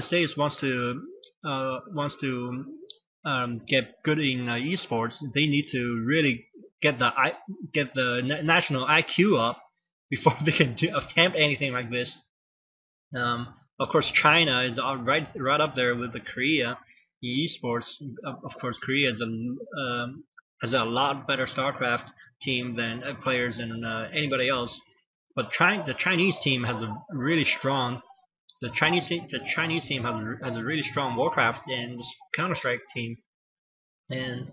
States wants to get good in esports, they need to really get the national IQ up before they can attempt anything like this. Of course, China is right up there with the Korea in esports. Of course, Korea has a lot better StarCraft team than players and anybody else. But the Chinese team has a really strong. The Chinese team has a really strong Warcraft and Counter Strike team. And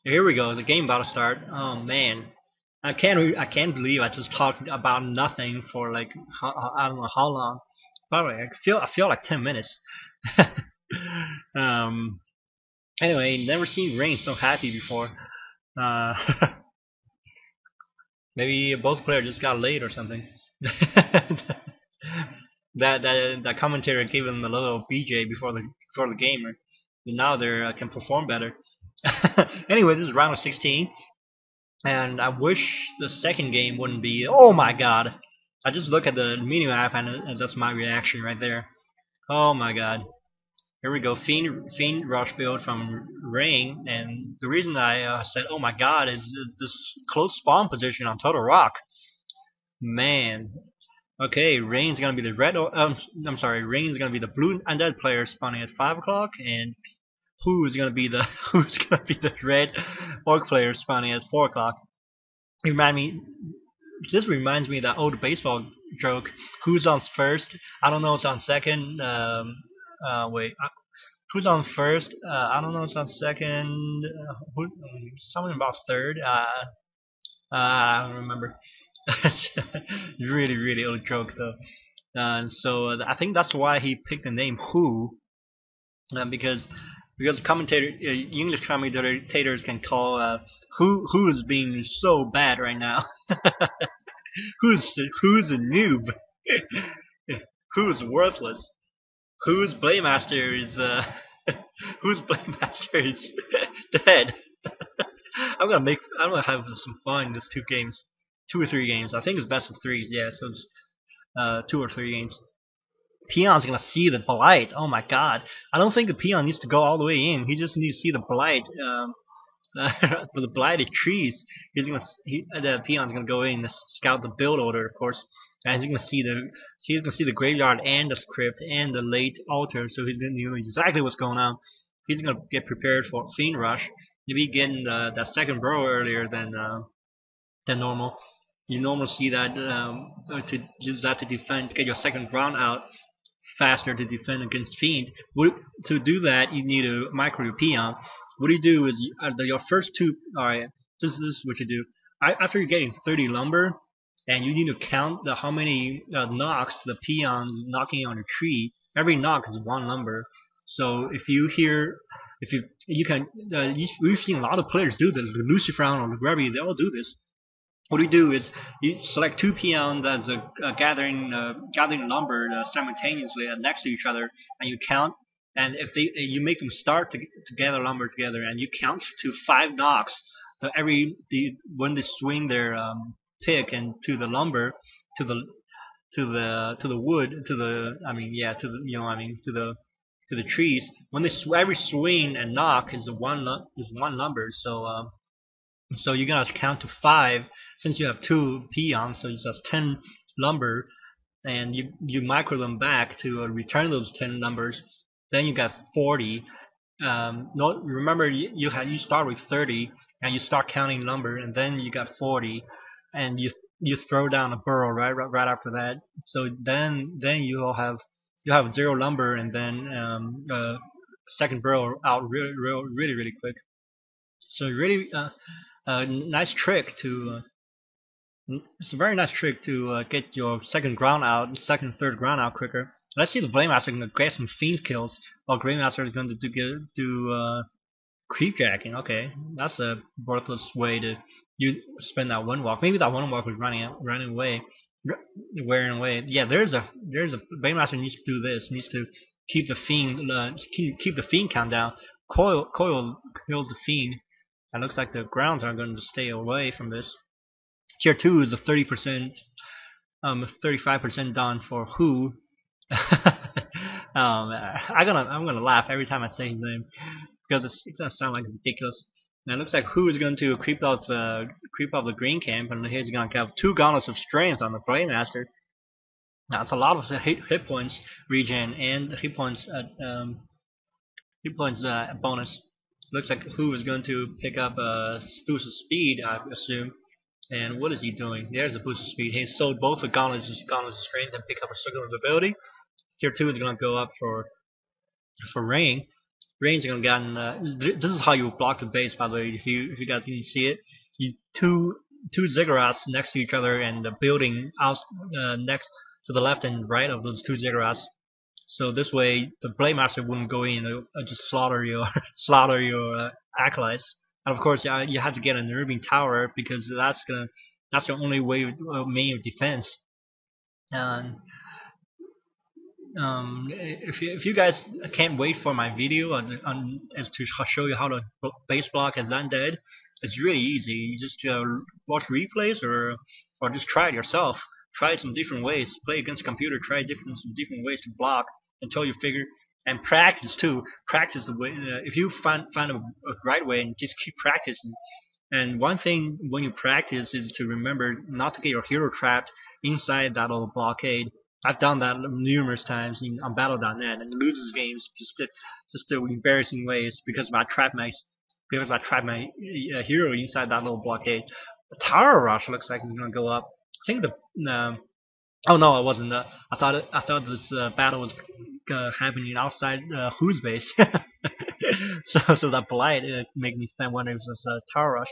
here we go. The game about to start. Oh man, I can't believe I just talked about nothing for like I don't know how long. Probably I feel like 10 minutes. um. Anyway, never seen Rain so happy before. Uh, maybe both players just got late or something. That commentator gave him a little BJ before the game. Now they can perform better. Anyway, this is round of 16. And I wish the second game wouldn't be. Oh my god! I just look at the menu map and that's my reaction right there. Oh my god! Here we go. Fiend rush build from Rain, and the reason I said oh my god is this close spawn position on Total Rock. Man. Okay, Rain's gonna be the red. I'm sorry. Rain's gonna be the blue undead player spawning at 5 o'clock, and who's gonna be the red orc player spawning at 4 o'clock. This reminds me of that old baseball joke. Who's on first? I don't know. It's on second. Wait. Who's on first? I don't know. It's on second. Something about third. I don't remember. Really old joke though. So I think that's why he picked the name Who, because English commentators can call who is being so bad right now. who's a noob? Who's worthless? Whose Blaymaster is whose Blaymaster is dead? I'm gonna have some fun in these 2 or 3 games. I think it's best of 3s. Yeah, so it's 2 or 3 games. Peon's gonna see the blight. Oh my god! I don't think the peon needs to go all the way in. He just needs to see the blight. For the blighted trees, the peon's gonna go in and scout the build order, of course, and he's gonna see the graveyard and the script and the late altar. So he's gonna know exactly what's going on. He's gonna get prepared for Fiend Rush. Maybe getting that second burrow earlier than normal. You normally see that to use that to defend, to get your second ground out faster to defend against Fiend. To do that, you need to micro your peon. What you do is your first 2. Alright, this is what you do. After you're getting 30 lumber, and you need to count how many knocks the peon's knocking on your tree. Every knock is 1 lumber. So we've seen a lot of players do this. The Luciferon or the Grubby, they all do this. What you do is you select 2 peons as gathering lumber simultaneously next to each other, and you count. And if you make them start to gather lumber together, and you count to 5 knocks. So when they swing their pick and to the lumber, to the wood, to the trees. When every swing and knock is one lumber. So you're gonna count to 5 since you have 2 peons, so it's just 10 lumber, and you micro them back to return those 10 numbers. Then you got 40. Remember you start with 30 and you start counting lumber, and then you got 40, and you throw down a burrow right after that. So then you'll have 0 lumber, and then second burrow out really quick. So really. Nice trick to. It's a very nice trick to get your second, third ground out quicker. Let's see the Blaymaster can get some fiend kills, while Greymaster is going to do creep jacking. Okay, that's a worthless way to spend that 1 walk. Maybe that 1 walk was running away, wearing away. Yeah, there's a Blaymaster needs to do this. Needs to keep the fiend count down. Coil kills the fiend. It looks like the grounds are going to stay away from this. Tier 2 is a 30%, 35% done for Who. I'm gonna laugh every time I say his name because it's gonna sound like ridiculous. And it looks like Who is going to creep out the green camp, and he's gonna have 2 gauntlets of strength on the Playmaster. Now it's a lot of hit points regen and hit points bonus. Looks like Who is going to pick up a boost of speed, I assume. And what is he doing? There's a boost of speed. He sold both the gauntlets of strength and pick up a circular ability. Tier 2 is going to go up for rain. Rain's going to get this is how you block the base, by the way. If you guys didn't see it, you two ziggurats next to each other, and the building out next to the left and right of those 2 ziggurats. So this way, the Blade Master wouldn't go in and just slaughter your acolytes. And of course, you have to get an Irving Tower because that's the only way main defense. And if you guys can't wait for my video as to show you how to base block as undead, it's really easy. You just watch replays or just try it yourself. Try it some different ways. Play against a computer. Try some different ways to block until you figure. And practice too. Practice the way. If you find a right way and just keep practicing. And one thing when you practice is to remember not to get your hero trapped inside that little blockade. I've done that numerous times on Battle.net and loses games just to embarrassing ways because I trapped my hero inside that little blockade. The Tower Rush looks like it's gonna go up. I think oh no, it wasn't. I thought this battle was happening outside Who's base. so that blight made me wonder if it's a Tower Rush.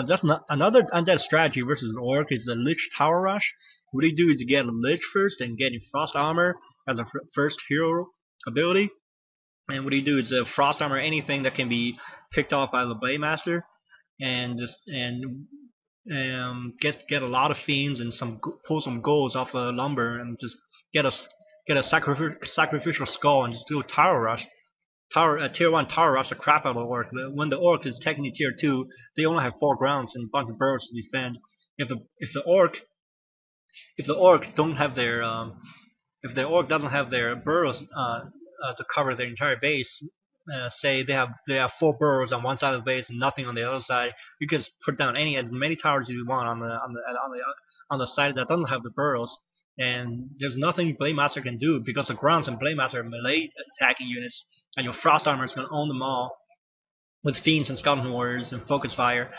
That's not another undead strategy versus an orc is a Lich Tower Rush. What you do is you get a Lich first and get Frost Armor as a first hero ability. And what you do is Frost Armor anything that can be picked off by the Blade Master, and get a lot of fiends and pull some golds off the lumber and just get a sacrificial skull and just do a Tower Rush. Tier 1 Tower Rush the crap out of the orc. When the orc is technically tier 2, they only have 4 grounds and a bunch of burrows to defend. If the orc don't have their if the orc doesn't have their burrows to cover their entire base, say they have 4 burrows on one side of the base and nothing on the other side, you can put down as many towers as you want on the side that doesn't have the burrows. And there's nothing Blade Master can do because the grounds and Blade Master are melee attacking units, and your Frost Armor is going to own them all with Fiends and Skeleton Warriors and Focus Fire.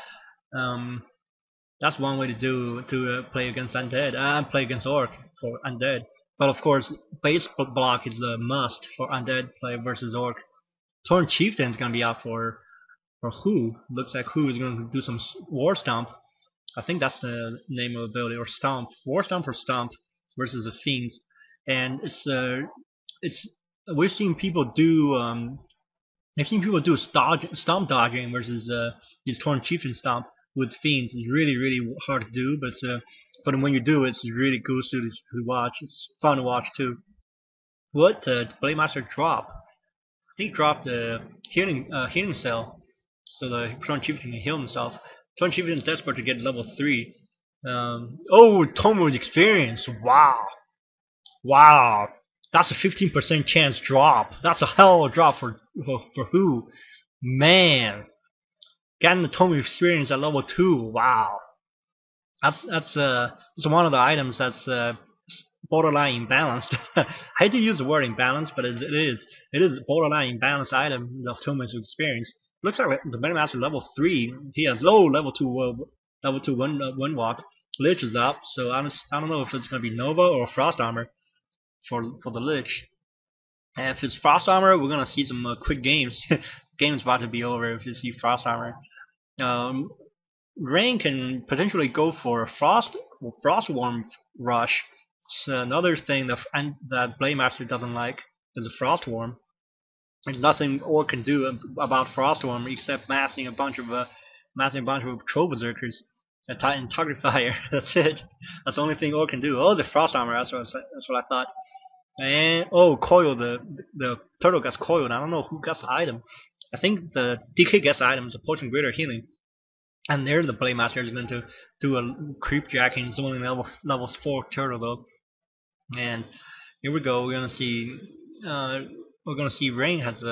That's one way to play against undead and play against orc for undead. But of course, base block is a must for undead play versus orc. Torn Chieftain is going to be out for Who. Looks like Who is going to do some War Stomp. I think that's the name of the ability, or Stomp. War Stomp or Stomp versus the Fiends. And we've seen people do stomp dodging versus these Torn Chieftain Stomp with Fiends. It's really hard to do, but when you do, it's really cool to watch. It's fun to watch too. What Blade Master drop? He dropped a healing cell, so the Torn Chieftain can heal himself. Torn Chieftain is desperate to get level 3. Tomo's experience. Wow. That's a 15% chance drop. That's a hell of a drop for Who. Man. Getting the Tomo experience at level 2. Wow. That's one of the items that's borderline imbalanced. I hate to use the word imbalanced, but it is a borderline imbalanced item, the Tomo's experience. Looks like the Blade Master level 3. He has low level 2 one walk. Lich is up, so I don't know if it's gonna be Nova or Frost Armor for the Lich. And if it's Frost Armor, we're gonna see some quick games. Game's about to be over if you see Frost Armor. Rain can potentially go for a Frostworm Rush. So another thing that Blade Master doesn't like is a Frostworm. There's nothing Orc can do about Frostworm except massing a bunch of Troll Berserkers and target fire. That's it. That's the only thing Orc can do. Oh, the Frost Armor. That's what I thought. And coil. The turtle gets coiled. I don't know who gets the item. I think the DK gets the item. The Potion Greater Healing. And there, the Blade Master is going to do a creep jacking. It's only level 4 turtle though. And here we go. We're gonna see we're gonna see Rain has